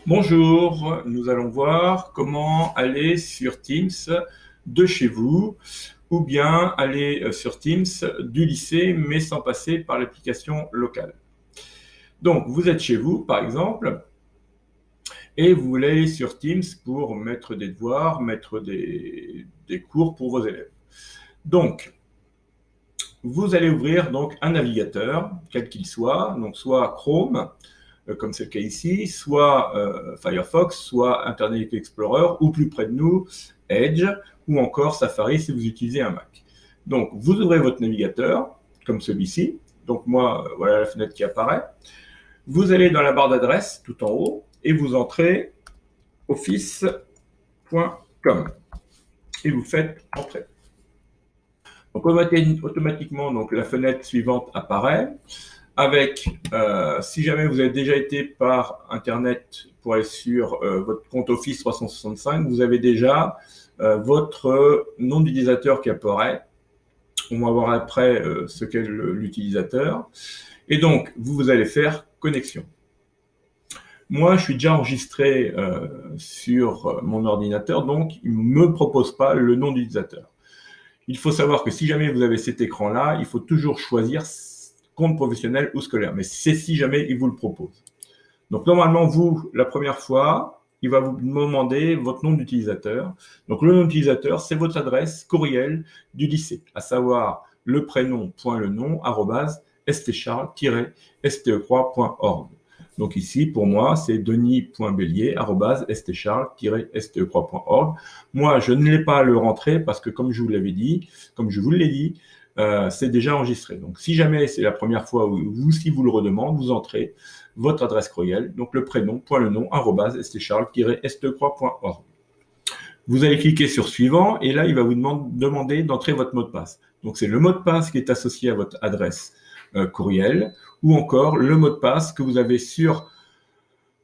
Bonjour, nous allons voir comment aller sur Teams de chez vous ou bien aller sur Teams du lycée mais sans passer par l'application locale. Donc, vous êtes chez vous, par exemple, et vous voulez aller sur Teams pour mettre des devoirs, mettre des cours pour vos élèves. Donc, vous allez ouvrir donc un navigateur, quel qu'il soit, donc soit Chrome, comme c'est le cas ici, soit Firefox, soit Internet Explorer, ou plus près de nous, Edge, ou encore Safari si vous utilisez un Mac. Donc, vous ouvrez votre navigateur, comme celui-ci. Donc, moi, voilà la fenêtre qui apparaît. Vous allez dans la barre d'adresse, tout en haut, et vous entrez office.com. Et vous faites entrer. Donc, automatiquement, donc, la fenêtre suivante apparaît. Avec, si jamais vous avez déjà été par Internet pour aller sur votre compte Office 365, vous avez déjà votre nom d'utilisateur qui apparaît. On va voir après ce qu'est l'utilisateur. Et donc, vous allez faire connexion. Moi, je suis déjà enregistré sur mon ordinateur, donc il ne me propose pas le nom d'utilisateur. Il faut savoir que si jamais vous avez cet écran-là, il faut toujours choisir compte professionnel ou scolaire, mais c'est si jamais il vous le propose. Donc normalement, vous, la première fois, il va vous demander votre nom d'utilisateur. Donc le nom d'utilisateur, c'est votre adresse courriel du lycée, à savoir le prénom, point le nom, arrobase, stcharles-ste3.org. Donc ici, pour moi, c'est denis.bellier, arrobase, stcharles-ste3.org. Moi, je ne l'ai pas à le rentrer parce que, comme je vous l'avais dit, comme je vous l'ai dit, c'est déjà enregistré. Donc, si jamais c'est la première fois ou si vous le redemande, vous entrez votre adresse courriel, donc le prénom, point le nom, arrobase, stcharles-ste3.org. Vous allez cliquer sur suivant et là, il va vous demander d'entrer votre mot de passe. Donc, c'est le mot de passe qui est associé à votre adresse courriel ou encore le mot de passe que vous avez sur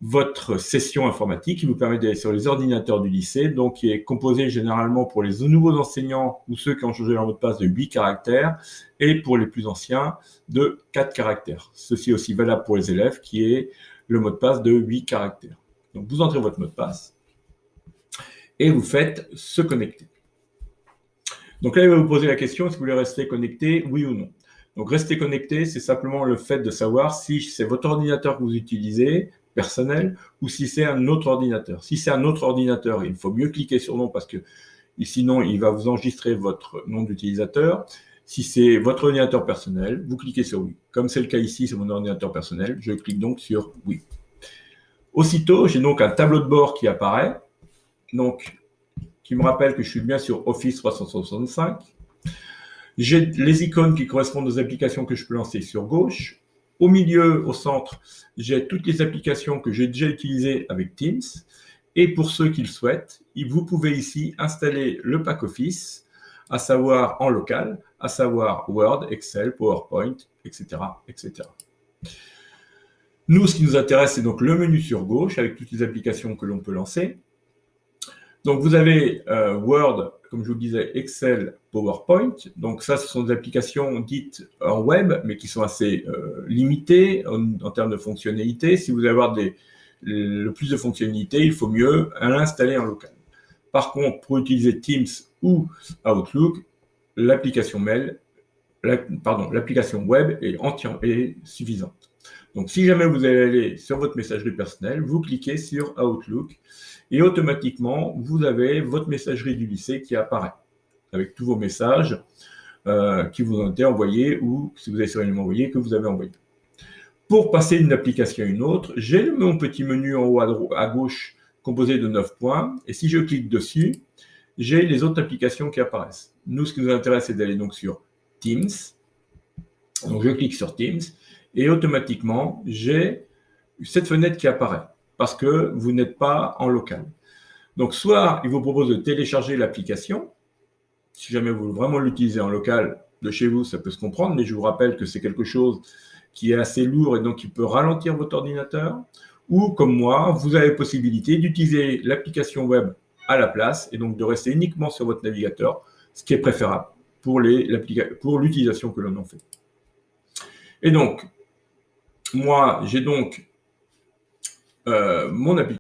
votre session informatique qui vous permet d'aller sur les ordinateurs du lycée, donc qui est composé généralement pour les nouveaux enseignants ou ceux qui ont changé leur mot de passe de 8 caractères et pour les plus anciens de 4 caractères. Ceci est aussi valable pour les élèves qui est le mot de passe de 8 caractères. Donc vous entrez votre mot de passe et vous faites se connecter. Donc là, il va vous poser la question, est-ce que vous voulez rester connecté, oui ou non? Donc rester connecté, c'est simplement le fait de savoir si c'est votre ordinateur que vous utilisez, personnel, ou si c'est un autre ordinateur. Si c'est un autre ordinateur, il faut mieux cliquer sur non parce que sinon, il va vous enregistrer votre nom d'utilisateur. Si c'est votre ordinateur personnel, vous cliquez sur oui. Comme c'est le cas ici, c'est mon ordinateur personnel, je clique donc sur oui. Aussitôt, j'ai donc un tableau de bord qui apparaît, donc qui me rappelle que je suis bien sur Office 365. J'ai les icônes qui correspondent aux applications que je peux lancer sur gauche. Au milieu, au centre, j'ai toutes les applications que j'ai déjà utilisées avec Teams. Et pour ceux qui le souhaitent, vous pouvez ici installer le pack Office, à savoir en local, à savoir Word, Excel, PowerPoint, etc., etc. Nous, ce qui nous intéresse, c'est donc le menu sur gauche avec toutes les applications que l'on peut lancer. Donc, vous avez Word, comme je vous le disais, Excel, PowerPoint. Donc, ça, ce sont des applications dites en web, mais qui sont assez limitées en termes de fonctionnalités. Si vous voulez avoir le plus de fonctionnalités, il faut mieux l'installer en local. Par contre, pour utiliser Teams ou Outlook, l'application web est suffisante. Donc, si jamais vous allez aller sur votre messagerie personnelle, vous cliquez sur Outlook et automatiquement, vous avez votre messagerie du lycée qui apparaît avec tous vos messages qui vous ont été envoyés ou si vous avez sûrement envoyé, que vous avez envoyé. Pour passer d'une application à une autre, j'ai mon petit menu en haut à gauche composé de 9 points et si je clique dessus, j'ai les autres applications qui apparaissent. Nous, ce qui nous intéresse, c'est d'aller donc sur Teams. Donc, je clique sur Teams et automatiquement, j'ai cette fenêtre qui apparaît parce que vous n'êtes pas en local. Donc, soit il vous propose de télécharger l'application. Si jamais vous voulez vraiment l'utiliser en local de chez vous, ça peut se comprendre, mais je vous rappelle que c'est quelque chose qui est assez lourd et donc qui peut ralentir votre ordinateur. Ou, comme moi, vous avez possibilité d'utiliser l'application web à la place et donc de rester uniquement sur votre navigateur, ce qui est préférable pour l'utilisation que l'on en fait. Et donc, moi, j'ai donc mon application.